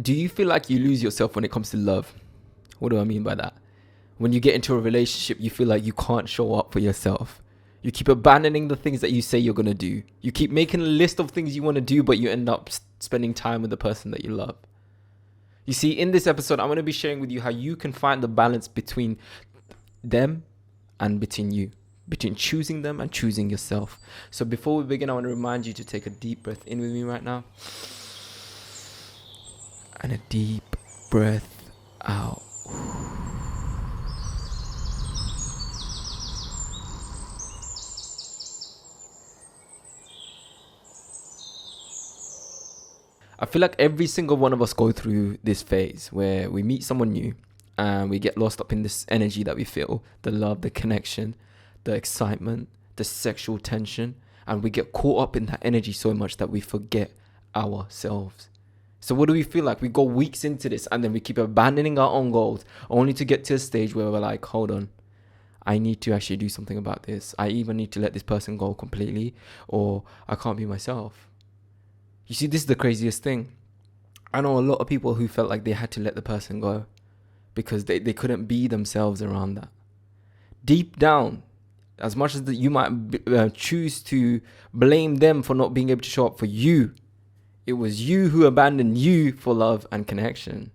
do you feel like you lose yourself when it comes to love? What do I mean by that? When you get into a relationship, you feel like you can't show up for yourself. You keep abandoning the things that you say you're going to do. You keep making a list of things you want to do, but you end up spending time with the person that you love. You see, in this episode, I'm going to be sharing with you how you can find the balance between them and between you, between choosing them and choosing yourself. So before we begin, I want to remind you to take a deep breath in with me right now. And a deep breath out. I feel like every single one of us go through this phase where we meet someone new and we get lost up in this energy that we feel, the love, the connection, the excitement, the sexual tension, and we get caught up in that energy so much that we forget ourselves. So what do we feel like? We go weeks into this and then we keep abandoning our own goals only to get to a stage where we're like, hold on, I need to actually do something about this. I even need to let this person go completely, or I can't be myself. You see, this is the craziest thing. I know a lot of people who felt like they had to let the person go because they couldn't be themselves around that. Deep down, as much as you might choose to blame them for not being able to show up for you, it was you who abandoned you for love and connection.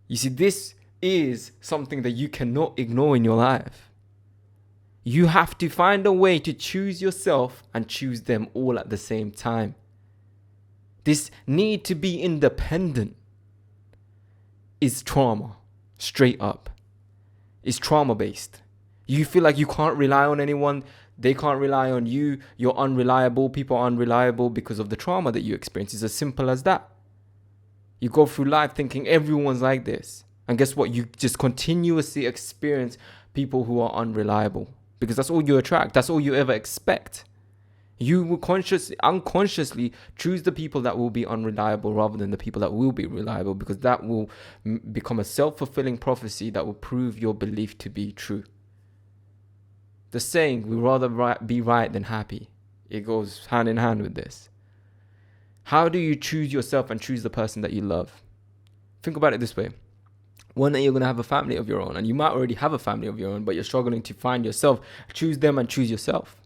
You see, this is something that you cannot ignore in your life. You have to find a way to choose yourself and choose them all at the same time. This need to be independent is trauma, straight up. It's trauma-based. You feel like you can't rely on anyone. They can't rely on you. You're unreliable. People are unreliable because of the trauma that you experience. It's as simple as that. You go through life thinking everyone's like this. And guess what? You just continuously experience people who are unreliable because that's all you attract. That's all you ever expect. You will unconsciously choose the people that will be unreliable rather than the people that will be reliable, because that will become a self-fulfilling prophecy that will prove your belief to be true. The saying, we rather be right than happy, it goes hand in hand with this. How do you choose yourself and choose the person that you love? Think about it this way. One day you're going to have a family of your own, and you might already have a family of your own, but you're struggling to find yourself. Choose them and choose yourself.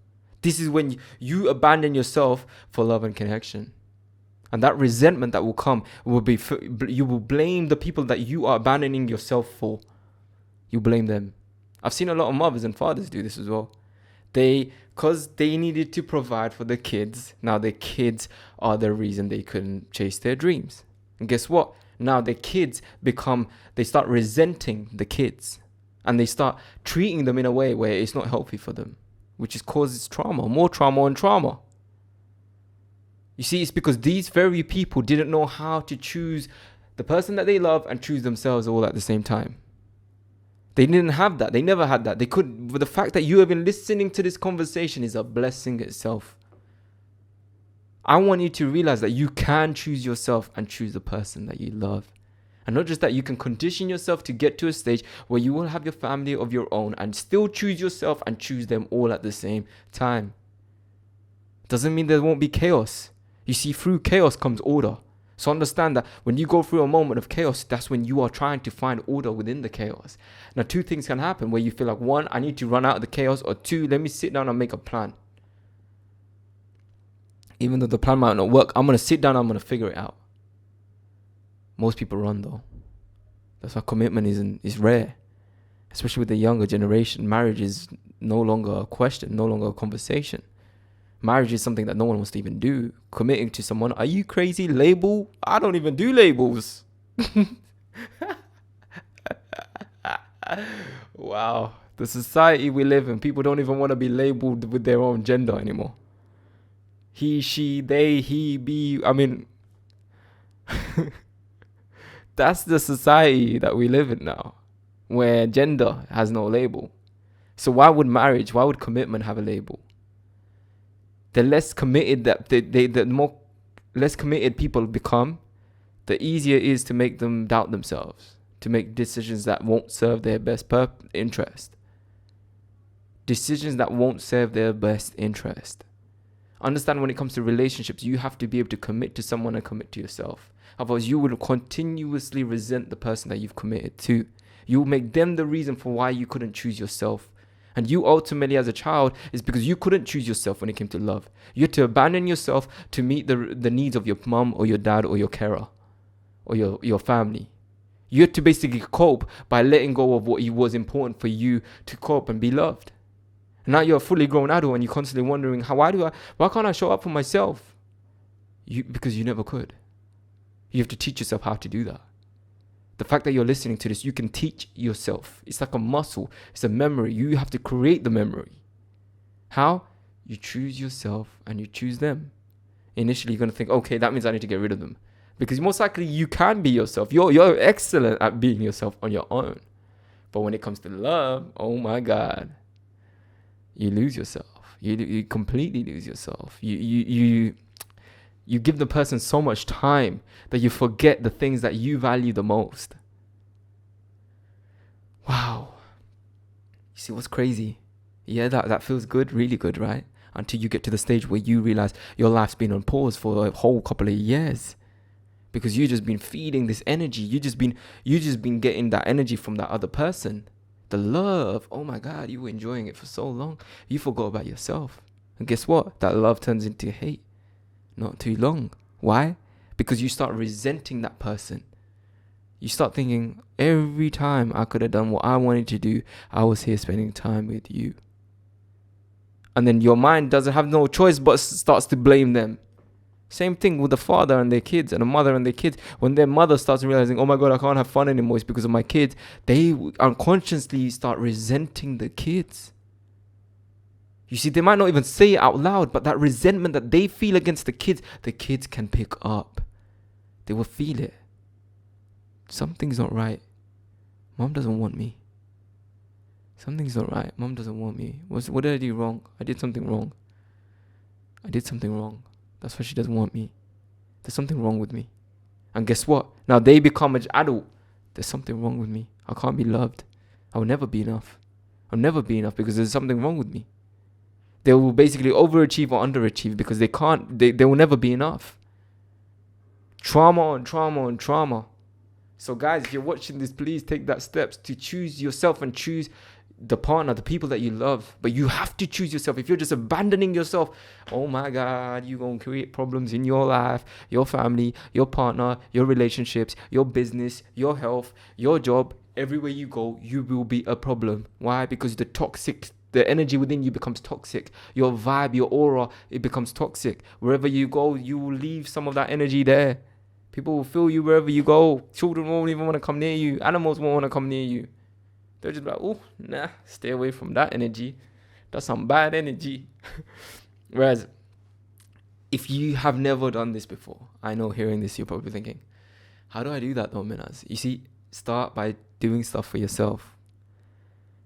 This is when you abandon yourself for love and connection. And that resentment that will come will be, you will blame the people that you are abandoning yourself for. You blame them. I've seen a lot of mothers and fathers do this as well. Because they needed to provide for the kids, now the kids are the reason they couldn't chase their dreams. And guess what? Now the kids they start resenting the kids. And they start treating them in a way where it's not healthy for them, which causes trauma, more trauma and trauma. You see, it's because these very people didn't know how to choose the person that they love and choose themselves all at the same time. They didn't have that. They never had that. They couldn't. But the fact that you have been listening to this conversation is a blessing itself. I want you to realize that you can choose yourself and choose the person that you love. And not just that, you can condition yourself to get to a stage where you will have your family of your own and still choose yourself and choose them all at the same time. Doesn't mean there won't be chaos. You see, through chaos comes order. So understand that when you go through a moment of chaos, that's when you are trying to find order within the chaos. Now, two things can happen where you feel like, one, I need to run out of the chaos, or two, let me sit down and make a plan. Even though the plan might not work, I'm going to sit down and I'm going to figure it out. Most people run though. That's why commitment is rare. Especially with the younger generation. Marriage is no longer a question, no longer a conversation. Marriage is something that no one wants to even do. Committing to someone, are you crazy? Label? I don't even do labels. Wow. The society we live in, people don't even want to be labeled with their own gender anymore. He, she, they, he, be, I mean... That's the society that we live in now, where gender has no label. So why would commitment have a label? The less committed the more less committed people become, the easier it is to make them doubt themselves, to make decisions that won't serve their best interest. Decisions that won't serve their best interest. Understand, when it comes to relationships, you have to be able to commit to someone and commit to yourself. Otherwise, you will continuously resent the person that you've committed to. You will make them the reason for why you couldn't choose yourself. And you ultimately, as a child, is because you couldn't choose yourself when it came to love. You had to abandon yourself to meet the needs of your mum or your dad or your carer or your family. You had to basically cope by letting go of what was important for you to cope and be loved. And now you're a fully grown adult and you're constantly wondering, why can't I show up for myself? Because you never could. You have to teach yourself how to do that. The fact that you're listening to this, you can teach yourself. It's like a muscle. It's a memory. You have to create the memory. How? You choose yourself and you choose them. Initially, you're going to think, okay, that means I need to get rid of them. Because most likely you can be yourself. You're excellent at being yourself on your own. But when it comes to love, oh my God, you lose yourself. You completely lose yourself. You give the person so much time that you forget the things that you value the most. Wow. You see what's crazy? Yeah, that feels good, really good, right? Until you get to the stage where you realize your life's been on pause for a whole couple of years. Because you've just been feeding this energy. You just been getting that energy from that other person. The love. Oh my God, you were enjoying it for so long. You forgot about yourself. And guess what? That love turns into hate. Not too long. Why? Because you start resenting that person. You start thinking, every time I could have done what I wanted to do, I was here spending time with you. And then your mind doesn't have no choice but starts to blame them. Same thing with the father and their kids and the mother and their kids. When their mother starts realizing, oh my God, I can't have fun anymore, it's because of my kids, they unconsciously start resenting the kids. You see, they might not even say it out loud, but that resentment that they feel against the kids can pick up. They will feel it. Something's not right. Mom doesn't want me. Something's not right. Mom doesn't want me. What did I do wrong? I did something wrong. That's why she doesn't want me. There's something wrong with me. And guess what? Now they become an adult. There's something wrong with me. I can't be loved. I will never be enough. I'll never be enough because there's something wrong with me. They will basically overachieve or underachieve because they will never be enough. Trauma on trauma on trauma. So guys, if you're watching this, please take that steps to choose yourself and choose the partner, the people that you love. But you have to choose yourself. If you're just abandoning yourself, oh my God, you're going to create problems in your life, your family, your partner, your relationships, your business, your health, your job. Everywhere you go, you will be a problem. Why? Because the energy within you becomes toxic. Your vibe, your aura, it becomes toxic. Wherever you go, you will leave some of that energy there. People will feel you wherever you go. Children won't even want to come near you. Animals won't want to come near you. They're just like, oh, nah, stay away from that energy. That's some bad energy. Whereas, if you have never done this before, I know hearing this, you're probably thinking, how do I do that though, Minhaz? You see, start by doing stuff for yourself.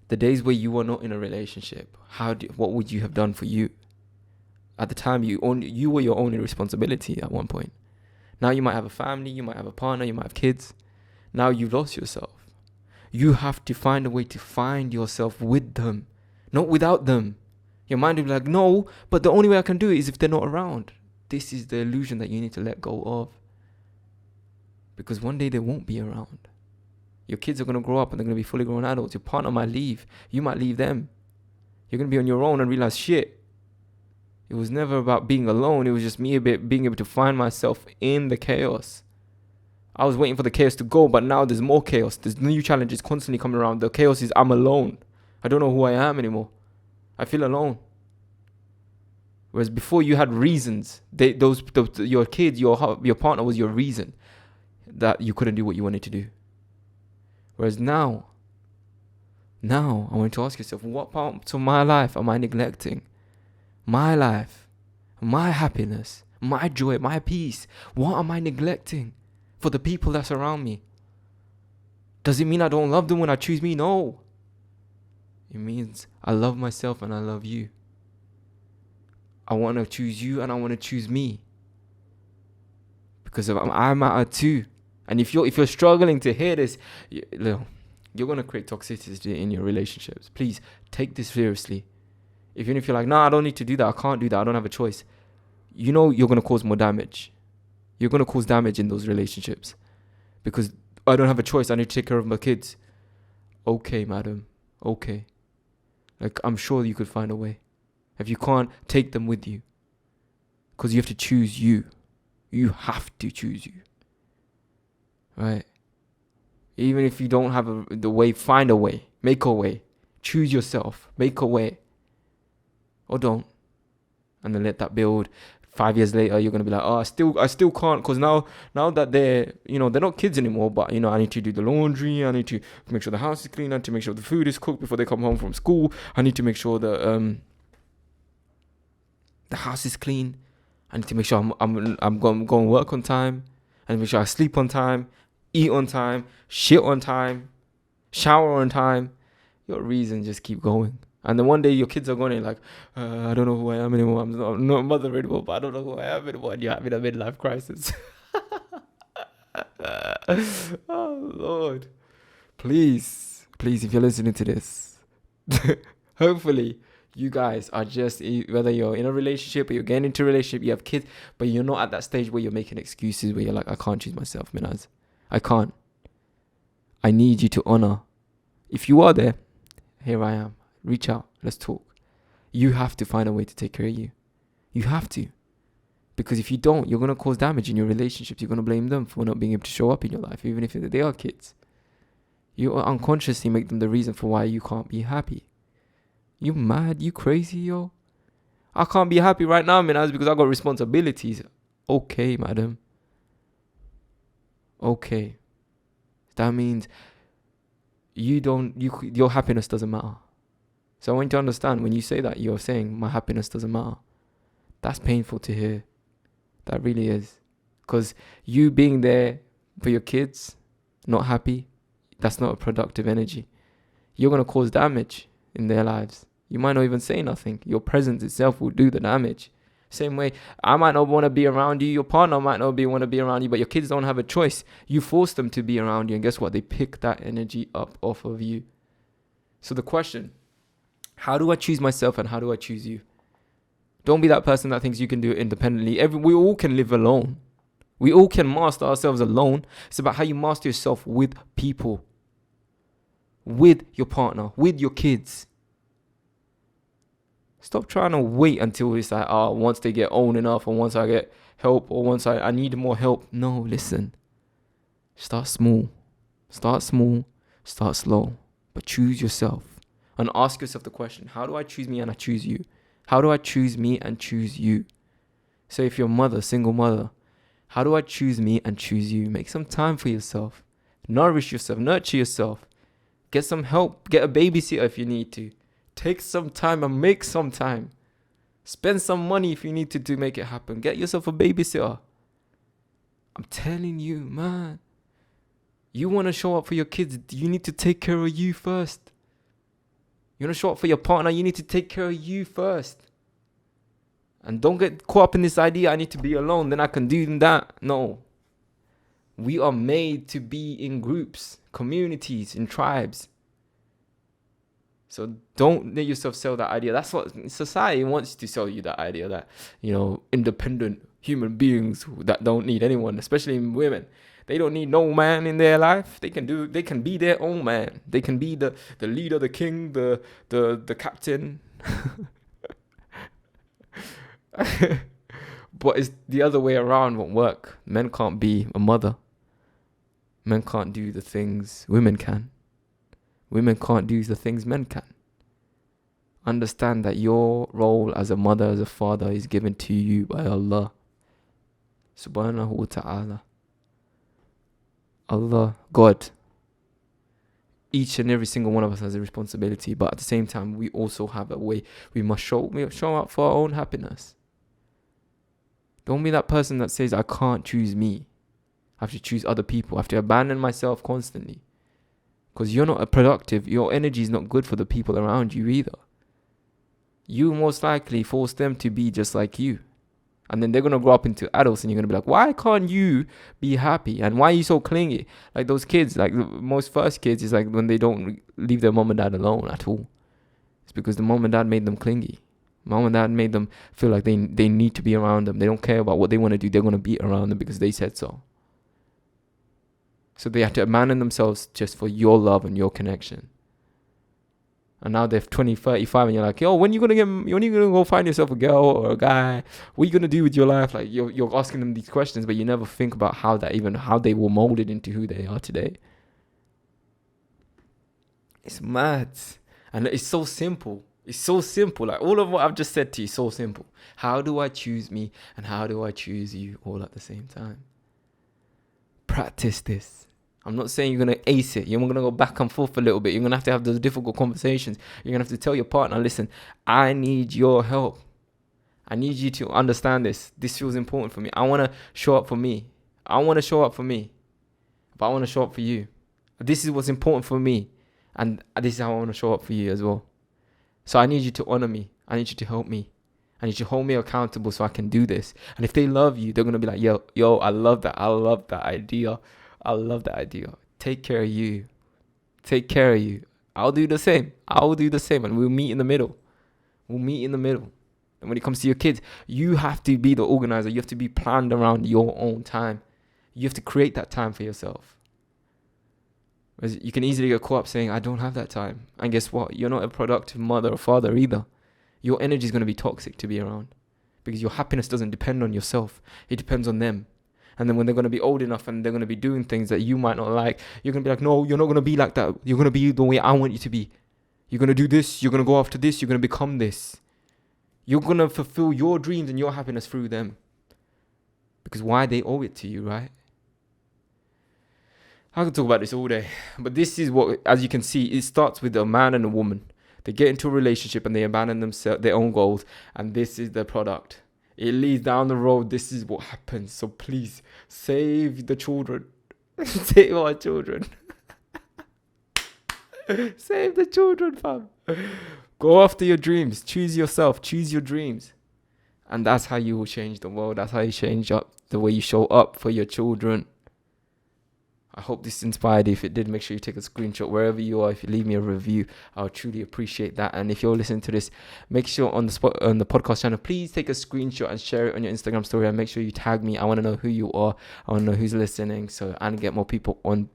The days where you were not in a relationship, what would you have done for you? At the time, you were your only responsibility at one point. Now you might have a family, you might have a partner, you might have kids. Now you've lost yourself. You have to find a way to find yourself with them, not without them. Your mind will be like, no, but the only way I can do it is if they're not around. This is the illusion that you need to let go of. Because one day they won't be around. Your kids are going to grow up and they're going to be fully grown adults. Your partner might leave. You might leave them. You're going to be on your own and realize, shit, it was never about being alone. It was just me being able to find myself in the chaos. I was waiting for the chaos to go, but now there's more chaos. There's new challenges constantly coming around. The chaos is I'm alone. I don't know who I am anymore. I feel alone. Whereas before you had reasons. Your kids, your partner was your reason that you couldn't do what you wanted to do. Whereas now I want you to ask yourself, what parts of my life am I neglecting? My life, my happiness, my joy, my peace. What am I neglecting for the people that surround me? Does it mean I don't love them when I choose me? No. It means I love myself and I love you. I want to choose you and I want to choose me. Because I matter too. And if you're struggling to hear this, you're going to create toxicity in your relationships. Please take this seriously. Even if you're like, nah, I don't need to do that. I can't do that. I don't have a choice. You know you're going to cause more damage. You're going to cause damage in those relationships because I don't have a choice. I need to take care of my kids. Okay, madam. Okay. Like, I'm sure you could find a way. If you can't, take them with you. Because you have to choose you. You have to choose you. Right? Even if you don't have the way, find a way. Make a way. Choose yourself. Make a way. Or don't. And then let that build. 5 years later, you're gonna be like, oh, I still can't, because now that they're not kids anymore, but I need to do the laundry, I need to make sure the house is clean, I need to make sure the food is cooked before they come home from school, I need to make sure that the house is clean, I need to make sure I'm going to work on time, and make sure I sleep on time, eat on time, shit on time, shower on time. Your reasons just keep going. And then one day your kids are going like, I don't know who I am anymore. I'm not a mother anymore, but I don't know who I am anymore. And you're having a midlife crisis. Oh, Lord. Please, if you're listening to this, hopefully you guys are just, whether you're in a relationship or you're getting into a relationship, you have kids, but you're not at that stage where you're making excuses, where you're like, I can't choose myself, Minhaz. I can't. I need you to honor. If you are there, here I am. Reach out. Let's talk. You have to find a way to take care of you. You have to. Because if you don't, you're going to cause damage in your relationships. You're going to blame them for not being able to show up in your life, even if they are kids. You unconsciously make them the reason for why you can't be happy. You mad? You crazy, yo? I can't be happy right now, man, because I got responsibilities. Okay, madam. Okay. That means your happiness doesn't matter. So I want you to understand, when you say that, you're saying my happiness doesn't matter. That's painful to hear. That really is. Because you being there for your kids, not happy, that's not a productive energy. You're going to cause damage in their lives. You might not even say nothing. Your presence itself will do the damage. Same way, I might not want to be around you. Your partner might not want to be around you, but your kids don't have a choice. You force them to be around you, and guess what? They pick that energy up off of you. So the question, how do I choose myself and how do I choose you? Don't be that person that thinks you can do it independently. We all can live alone. We all can master ourselves alone. It's about how you master yourself with people, with your partner, with your kids. Stop trying to wait until it's like, once they get old enough, or once I get help, or once I need more help. No, listen. Start small. Start slow. But choose yourself. And ask yourself the question, how do I choose me and I choose you? How do I choose me and choose you? So if you're a mother, single mother, how do I choose me and choose you? Make some time for yourself. Nourish yourself. Nurture yourself. Get some help. Get a babysitter if you need to. Take some time and make some time. Spend some money if you need to make it happen. Get yourself a babysitter. I'm telling you, man. You want to show up for your kids, you need to take care of you first. You want to show up for your partner, you need to take care of you first. And don't get caught up in this idea, I need to be alone, then I can do that. No. We are made to be in groups, communities, in tribes. So don't let yourself sell that idea. That's what society wants to sell you, that idea that, independent human beings that don't need anyone, especially women. They don't need no man in their life. They can be their own man. They can be the leader, the king, the captain. But it's the other way around won't work. Men can't be a mother. Men can't do the things women can. Women can't do the things men can. Understand that your role as a mother, as a father, is given to you by Allah subhanahu wa ta'ala. Allah, God. Each and every single one of us has a responsibility, but at the same time, we also have a way. We must show up for our own happiness. Don't be that person that says, I can't choose me. I have to choose other people. I have to abandon myself constantly. Because you're not productive. Your energy is not good for the people around you either. You most likely force them to be just like you. And then they're going to grow up into adults and you're going to be like, why can't you be happy? And why are you so clingy? Like those kids, like most first kids, is like when they don't leave their mom and dad alone at all. It's because the mom and dad made them clingy. Mom and dad made them feel like they need to be around them. They don't care about what they want to do. They're going to be around them because they said so. So they have to abandon themselves just for your love and your connection. And now they're 20, 35 and you're like, yo, when are you going to go find yourself a girl or a guy? What are you going to do with your life? Like you're asking them these questions, but you never think about how they were molded into who they are today. It's mad. And it's so simple. It's so simple. Like all of what I've just said to you is so simple. How do I choose me and how do I choose you all at the same time? Practice this. I'm not saying you're going to ace it. You're going to go back and forth a little bit. You're going to have those difficult conversations. You're going to have to tell your partner, listen, I need your help. I need you to understand this. This feels important for me. I want to show up for me. I want to show up for me. But I want to show up for you. This is what's important for me. And this is how I want to show up for you as well. So I need you to honor me. I need you to help me. I need you to hold me accountable so I can do this. And if they love you, they're going to be like, yo, I love that. I love that idea. I love that idea. Take care of you. Take care of you. I'll do the same. And we'll meet in the middle. And when it comes to your kids, you have to be the organizer. You have to be planned around your own time. You have to create that time for yourself. You can easily get caught up saying, I don't have that time. And guess what? You're not a productive mother or father either. Your energy is going to be toxic to be around. Because your happiness doesn't depend on yourself. It depends on them. And then when they're going to be old enough and they're going to be doing things that you might not like, you're going to be like, no, you're not going to be like that. You're going to be the way I want you to be. You're going to do this. You're going to go after this. You're going to become this. You're going to fulfill your dreams and your happiness through them. Because why? They owe it to you, right? I could talk about this all day. But this is what, as you can see, it starts with a man and a woman. They get into a relationship and they abandon their own goals. And this is the product. It leads down the road. This is what happens. So please, save the children. Save our children. Save the children, fam. Go after your dreams. Choose yourself. Choose your dreams. And that's how you will change the world. That's how you change up the way you show up for your children. I hope this inspired you. If it did, make sure you take a screenshot wherever you are. If you leave me a review, I'll truly appreciate that. And if you're listening to this, make sure on the podcast channel, please take a screenshot and share it on your Instagram story. And make sure you tag me. I want to know who you are. I want to know who's listening, so and get more people on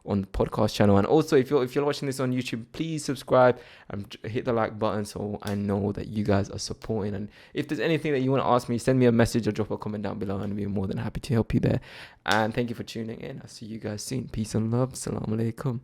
the podcast channel. And also, if you're watching this on YouTube, please subscribe and hit the like button so I know that you guys are supporting. And if there's anything that you want to ask me, send me a message or drop a comment down below and I'll be more than happy to help you there. And thank you for tuning in. I'll see you guys soon. Peace and love. Assalamu alaikum.